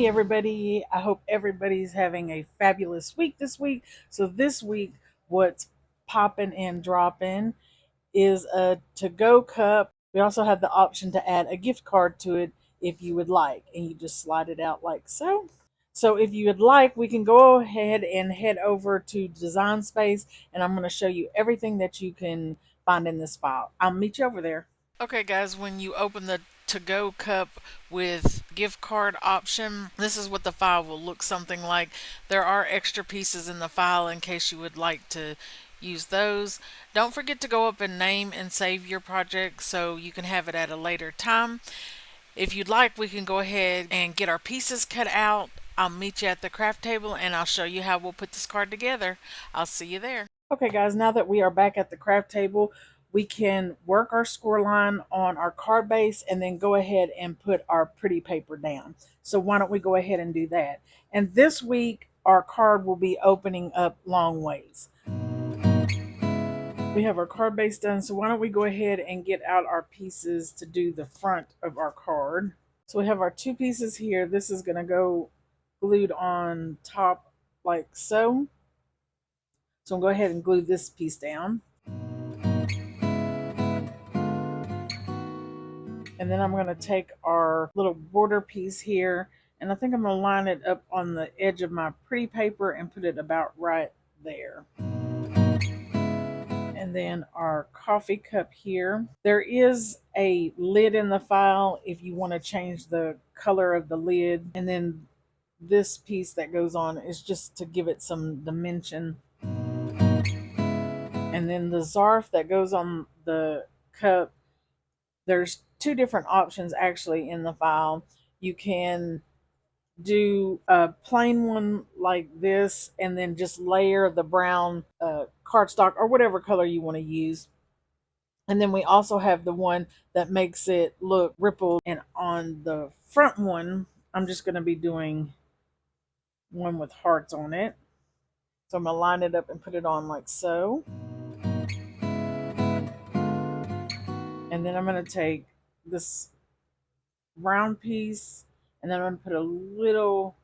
Hey everybody, I hope everybody's having a fabulous week this week. So this week, what's popping and dropping is a to-go cup. We also have the option to add a gift card to it if you would like, and you just slide it out like so. So if you would like, we can go ahead and head over to Design Space, and I'm going to show you everything that you can find in this file. I'll meet you over there. Okay, guys, when you open the to go cup with gift card option, this is what the file will look something like. There are extra pieces in the file in case you would like to use those. Don't forget to go up and name and save your project so you can have it at a later time. If you'd like, we can go ahead and get our pieces cut out. I'll meet you at the craft table and I'll show you how we'll put this card together. I'll see you there. Okay, guys, now that we are back at the craft table, we can work our score line on our card base and then go ahead and put our pretty paper down. So why don't we go ahead and do that? And this week, our card will be opening up long ways. We have our card base done, so why don't we go ahead and get out our pieces to do the front of our card. So we have our two pieces here. This is going to go glued on top like so. So I'll go ahead and glue this piece down. And then I'm going to take our little border piece here, and I think I'm going to line it up on the edge of my pretty paper and put it about right there. And then our coffee cup here. There is a lid in the file if you want to change the color of the lid. And then this piece that goes on is just to give it some dimension. And then the zarf that goes on the cup, there's two different options actually in the file. You can do a plain one like this and then just layer the brown cardstock or whatever color you want to use. And then we also have the one that makes it look rippled. And on the front one, I'm just going to be doing one with hearts on it. So I'm going to line it up and put it on like so. And then I'm going to take this round piece and then I'm going to put a little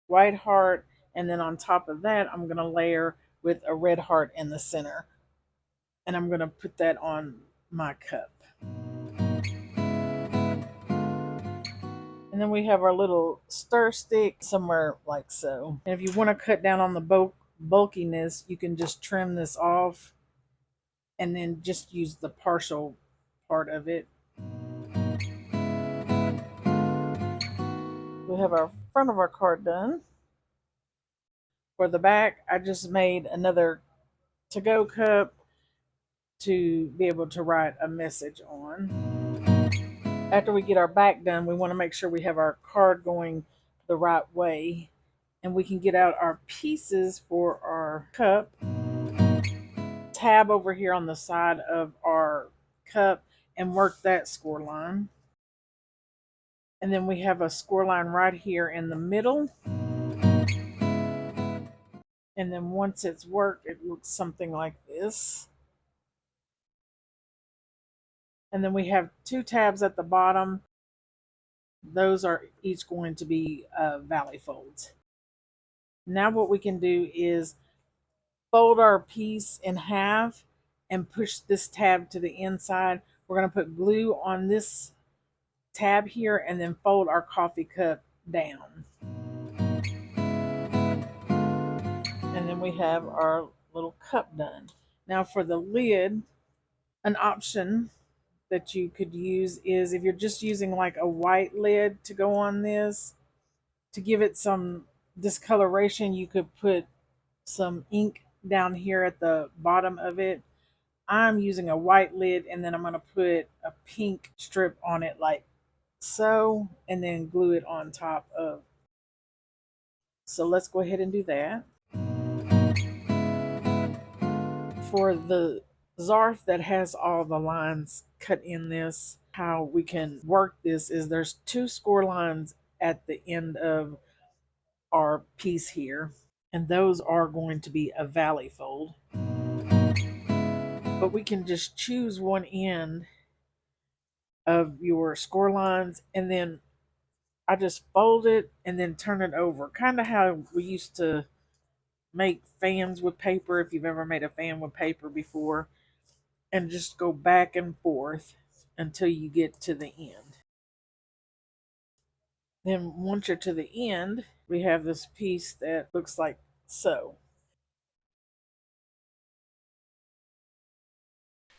white heart, and then on top of that I'm going to layer with a red heart in the center, and I'm going to put that on my cup. And then we have our little stir stick somewhere like so. And if you want to cut down on the bulkiness, you can just trim this off and then just use the partial part of it. We have our front of our card done. For the back, I just made another to-go cup to be able to write a message on. After we get our back done, we want to make sure we have our card going the right way, and we can get out our pieces for our cup. Tab over here on the side of our cup and work that score line. And then we have a score line right here in the middle. And then once it's worked, it looks something like this. And then we have two tabs at the bottom. Those are each going to be valley folds. Now what we can do is fold our piece in half and push this tab to the inside. We're going to put glue on this tab here and then fold our coffee cup down. And then we have our little cup done. Now for the lid, an option that you could use is if you're just using like a white lid to go on this, to give it some discoloration, you could put some ink down here at the bottom of it. I'm using a white lid and then I'm going to put a pink strip on it like so, and then glue it on top of. So let's go ahead and do that. For the zarf that has all the lines cut in this, how we can work this is there's two score lines at the end of our piece here, and those are going to be a valley fold. But we can just choose one end of your score lines, and then I just fold it and then turn it over. Kind of how we used to make fans with paper, if you've ever made a fan with paper before, and just go back and forth until you get to the end. Then once you're to the end, we have this piece that looks like so.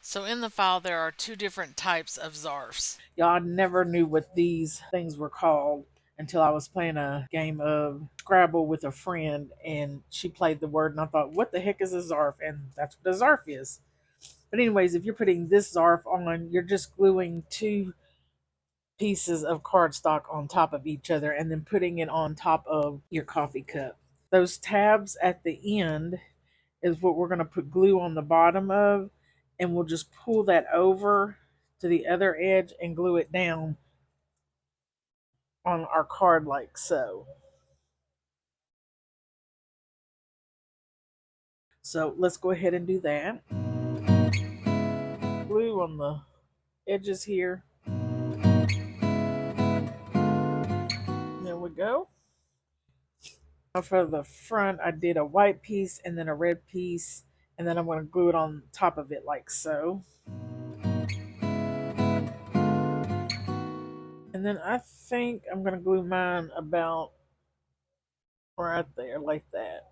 So in the file, there are two different types of zarfs. Y'all, I never knew what these things were called until I was playing a game of Scrabble with a friend, and she played the word, and I thought, what the heck is a zarf? And that's what a zarf is. But anyways, if you're putting this zarf on, you're just gluing two pieces of cardstock on top of each other and then putting it on top of your coffee cup. Those tabs at the end is what we're going to put glue on the bottom of, and we'll just pull that over to the other edge and glue it down on our card like so. So let's go ahead and do that. Glue on the edges here. There we go. Now for the front, I did a white piece and then a red piece, and then I'm going to glue it on top of it like so. And then I think I'm going to glue mine about right there like that.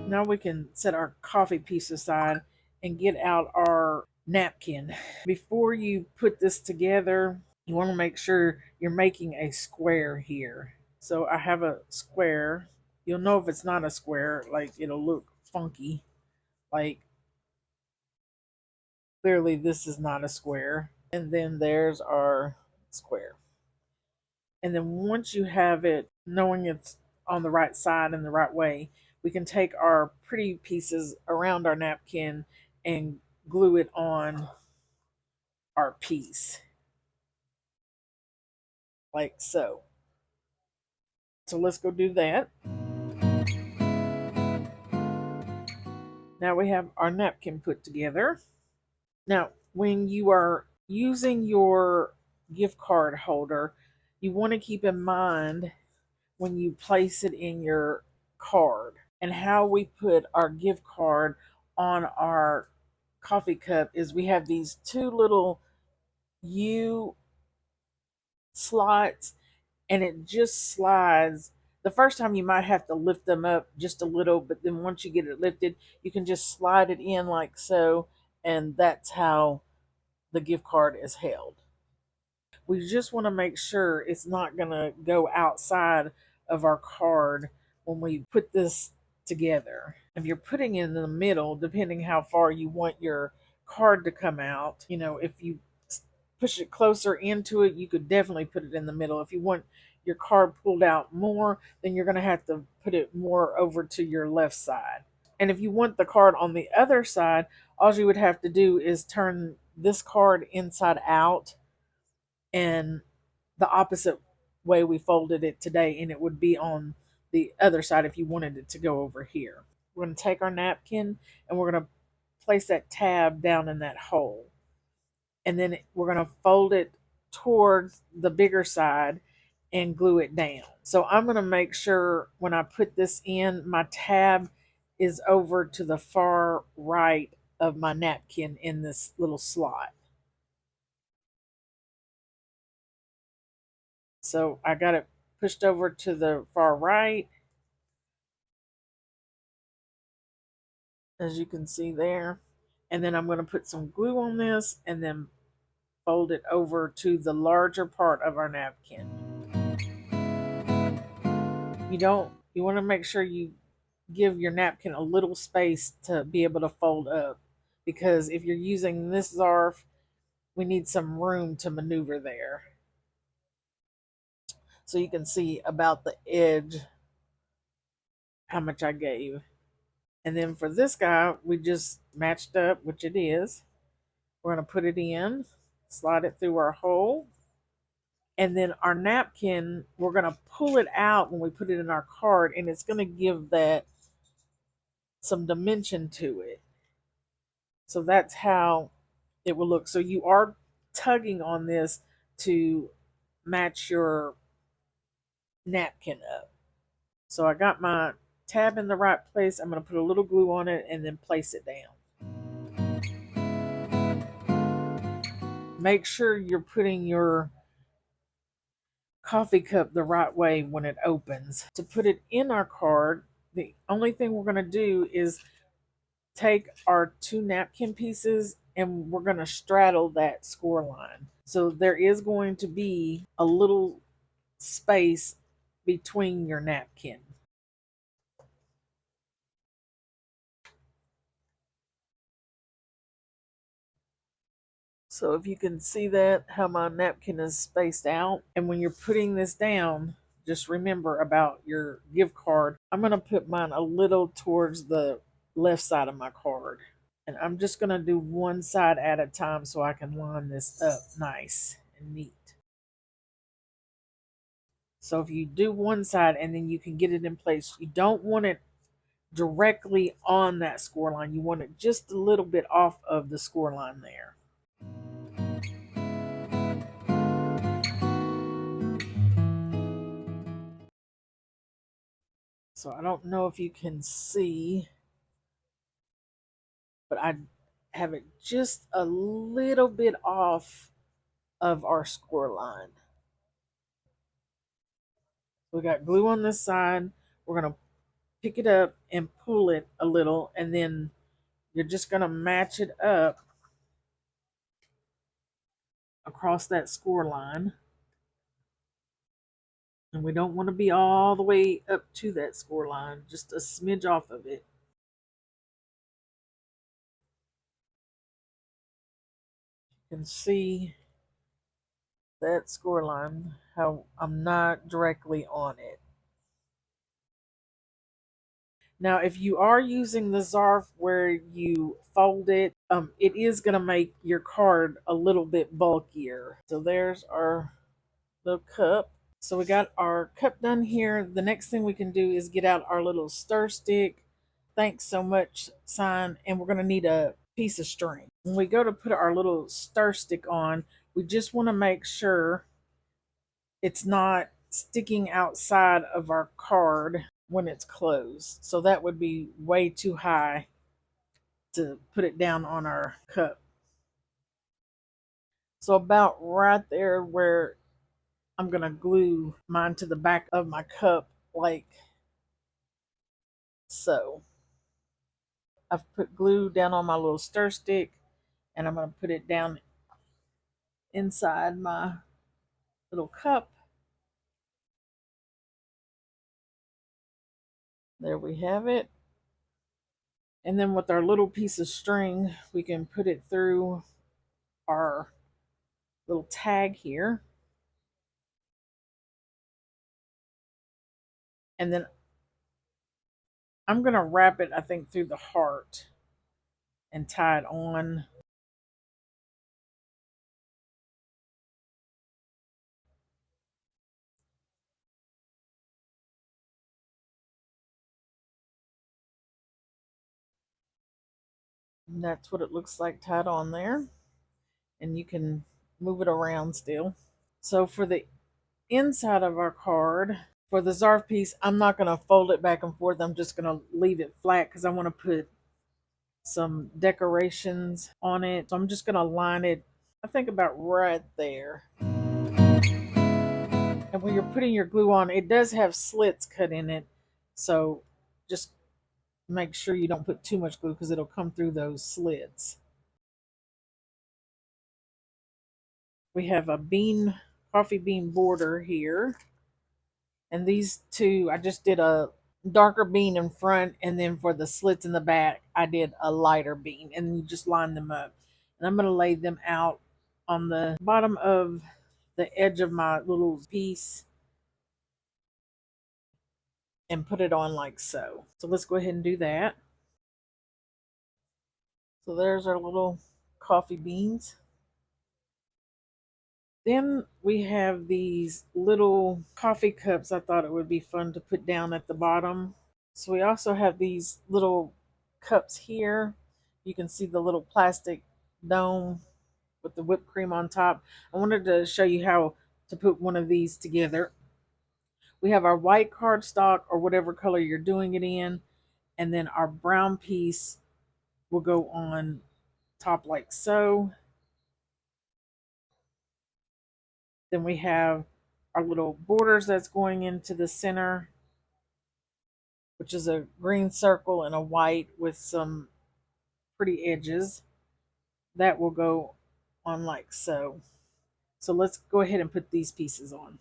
Now we can set our coffee piece aside and get out our napkin. Before you put this together, you want to make sure you're making a square here. So I have a square. You'll know if it's not a square, like it'll look funky. Like clearly this is not a square. And then there's our square. And then once you have it, knowing it's on the right side and the right way, we can take our pretty pieces around our napkin and glue it on our piece like so. So let's go do that. Now we have our napkin put together. Now, when you are using your gift card holder, you want to keep in mind when you place it in your card. And how we put our gift card on our coffee cup is we have these two little U slots, and it just slides. The first time you might have to lift them up just a little, but then once you get it lifted, you can just slide it in like so, and that's how the gift card is held. We just want to make sure it's not going to go outside of our card when we put this together. If you're putting it in the middle, depending how far you want your card to come out, if you push it closer into it, you could definitely put it in the middle. If you want your card pulled out more, then you're going to have to put it more over to your left side. And if you want the card on the other side, all you would have to do is turn this card inside out and the opposite way we folded it today, and it would be on the other side if you wanted it to go over here. We're going to take our napkin and we're going to place that tab down in that hole. And then we're going to fold it towards the bigger side and glue it down. So I'm going to make sure when I put this in, my tab is over to the far right of my napkin in this little slot. So I got it pushed over to the far right, as you can see there. And then I'm going to put some glue on this and then fold it over to the larger part of our napkin. You want to make sure you give your napkin a little space to be able to fold up, because if you're using this zarf, we need some room to maneuver there. So you can see about the edge how much I gave. And then for this guy, we just matched up, which it is. We're going to put it in, slide it through our hole. And then our napkin, we're going to pull it out when we put it in our card, and it's going to give that some dimension to it. So that's how it will look. So you are tugging on this to match your napkin up. So I got my tab in the right place. I'm going to put a little glue on it and then place it down. Make sure you're putting your coffee cup the right way when it opens. To put it in our card, the only thing we're going to do is take our two napkin pieces and we're going to straddle that score line. So there is going to be a little space between your napkin. So if you can see that, how my napkin is spaced out. And when you're putting this down, just remember about your gift card. I'm going to put mine a little towards the left side of my card. And I'm just going to do one side at a time so I can line this up nice and neat. So if you do one side and then you can get it in place, you don't want it directly on that score line. You want it just a little bit off of the score line there. So I don't know if you can see, but I have it just a little bit off of our score line. We got glue on this side. We're going to pick it up and pull it a little, and then you're just going to match it up across that score line. And we don't want to be all the way up to that score line, just a smidge off of it. You can see that score line, how I'm not directly on it. Now, if you are using the Zarf where you fold it, it is going to make your card a little bit bulkier. So there's our little cup. So we got our cup done here. The next thing we can do is get out our little stir stick. Thanks so much sign. And we're going to need a piece of string. When we go to put our little stir stick on, we just want to make sure it's not sticking outside of our card when it's closed. So that would be way too high to put it down on our cup. So about right there where I'm going to glue mine to the back of my cup like so. I've put glue down on my little stir stick and I'm going to put it down inside my little cup. There we have it. And then with our little piece of string, we can put it through our little tag here. And then I'm going to wrap it, I think, through the heart and tie it on. And that's what it looks like tied on there. And you can move it around still. So for the inside of our card, for the Zarf piece, I'm not going to fold it back and forth. I'm just going to leave it flat because I want to put some decorations on it. So I'm just going to line it, I think about right there. And when you're putting your glue on, it does have slits cut in it. So just make sure you don't put too much glue because it'll come through those slits. We have a coffee bean border here. And these two, I just did a darker bean in front, and then for the slits in the back, I did a lighter bean, and you just line them up. And I'm going to lay them out on the bottom of the edge of my little piece and put it on like so. So let's go ahead and do that. So there's our little coffee beans. Then we have these little coffee cups I thought it would be fun to put down at the bottom. So we also have these little cups here. You can see the little plastic dome. with the whipped cream on top. I wanted to show you how to put one of these together. We have our white cardstock or whatever color you're doing it in, and then our brown piece will go on top like so. Then we have our little borders that's going into the center, which is a green circle and a white with some pretty edges. That will go on like so. So let's go ahead and put these pieces on.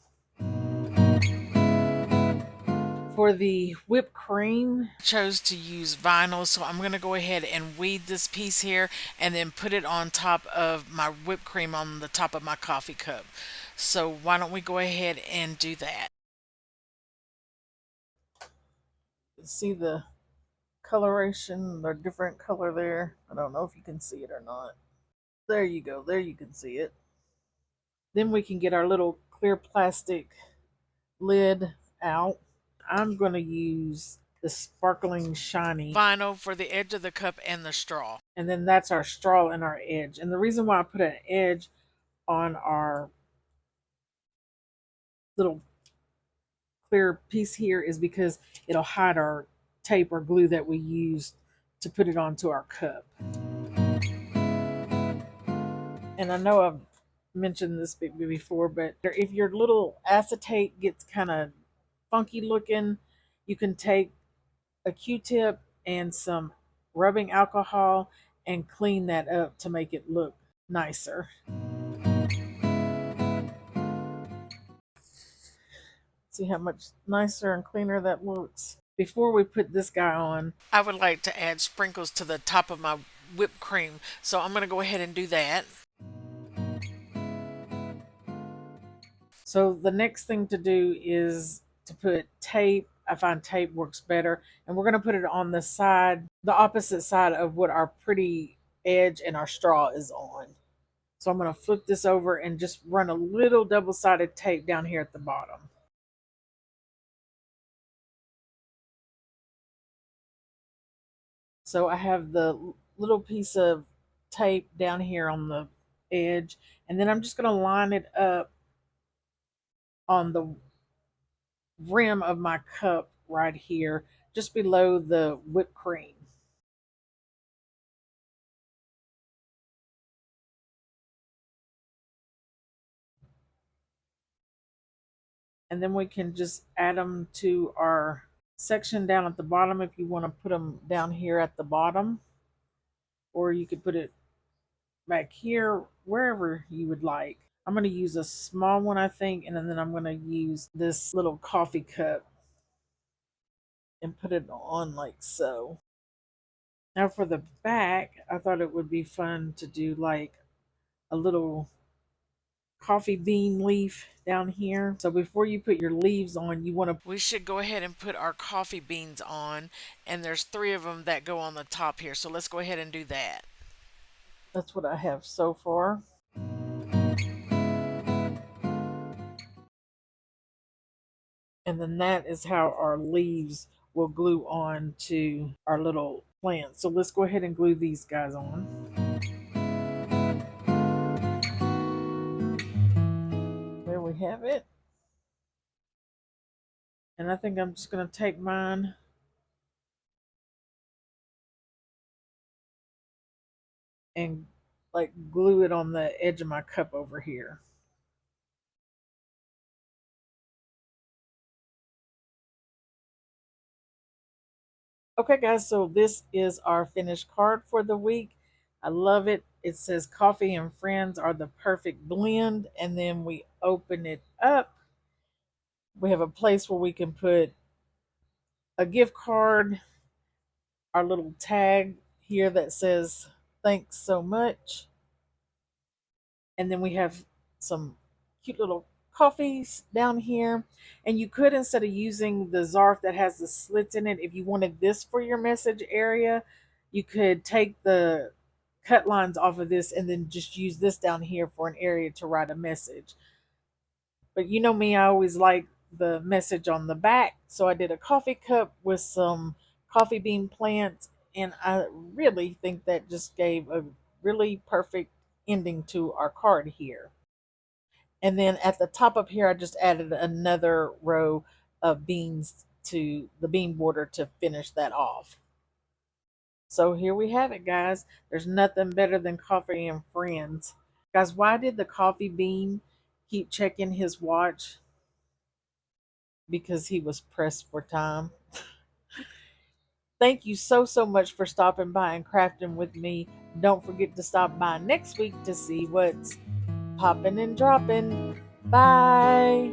For the whipped cream, I chose to use vinyl, so I'm going to go ahead and weed this piece here and then put it on top of my whipped cream on the top of my coffee cup. So why don't we go ahead and do that? See the coloration, the different color there. I don't know if you can see it or not. There you go. There you can see it. Then we can get our little clear plastic lid out. I'm going to use the sparkling shiny vinyl for the edge of the cup and the straw. And then that's our straw and our edge. And the reason why I put an edge on our little clear piece here is because it'll hide our tape or glue that we used to put it onto our cup. And I know I've mentioned this before, but if your little acetate gets kind of funky looking, you can take a Q-tip and some rubbing alcohol and clean that up to make it look nicer. See how much nicer and cleaner that looks? Before we put this guy on, I would like to add sprinkles to the top of my whipped cream. So I'm going to go ahead and do that. So the next thing to do is to put tape. I find tape works better. And we're going to put it on the side, the opposite side of what our pretty edge and our straw is on. So I'm going to flip this over and just run a little double-sided tape down here at the bottom. So I have the little piece of tape down here on the edge, and then I'm just going to line it up on the rim of my cup right here, just below the whipped cream. And then we can just add them to our section down at the bottom if you want to put them down here at the bottom, or you could put it back here, wherever you would like. I'm going to use a small one, I think, and then I'm going to use this little coffee cup and put it on like so. Now for the back, I thought it would be fun to do like a little coffee bean leaf down here. So before you put your leaves on, you want to, we should go ahead and put our coffee beans on, and there's 3 of them that go on the top here. So let's go ahead and do that. That's what I have so far. And then that is how our leaves will glue on to our little plant. So let's go ahead and glue these guys on. There we have it. And I think I'm just going to take mine and like glue it on the edge of my cup over here. Okay, guys, so this is our finished card for the week. I love it. It says coffee and friends are the perfect blend. And then we open it up. We have a place where we can put a gift card, our little tag here that says thanks so much. And then we have some cute little coffees down here. And you could, instead of using the Zarf that has the slits in it, if you wanted this for your message area, you could take the cut lines off of this and then just use this down here for an area to write a message. But you know me, I always like the message on the back. So I did a coffee cup with some coffee bean plants. And I really think that just gave a really perfect ending to our card here. And then at the top up here, I just added another row of beans to the bean border to finish that off. So here we have it, guys. There's nothing better than coffee and friends. Guys, why did the coffee bean keep checking his watch? Because he was pressed for time. Thank you so much for stopping by and crafting with me. Don't forget to stop by next week to see what's popping and dropping. Bye.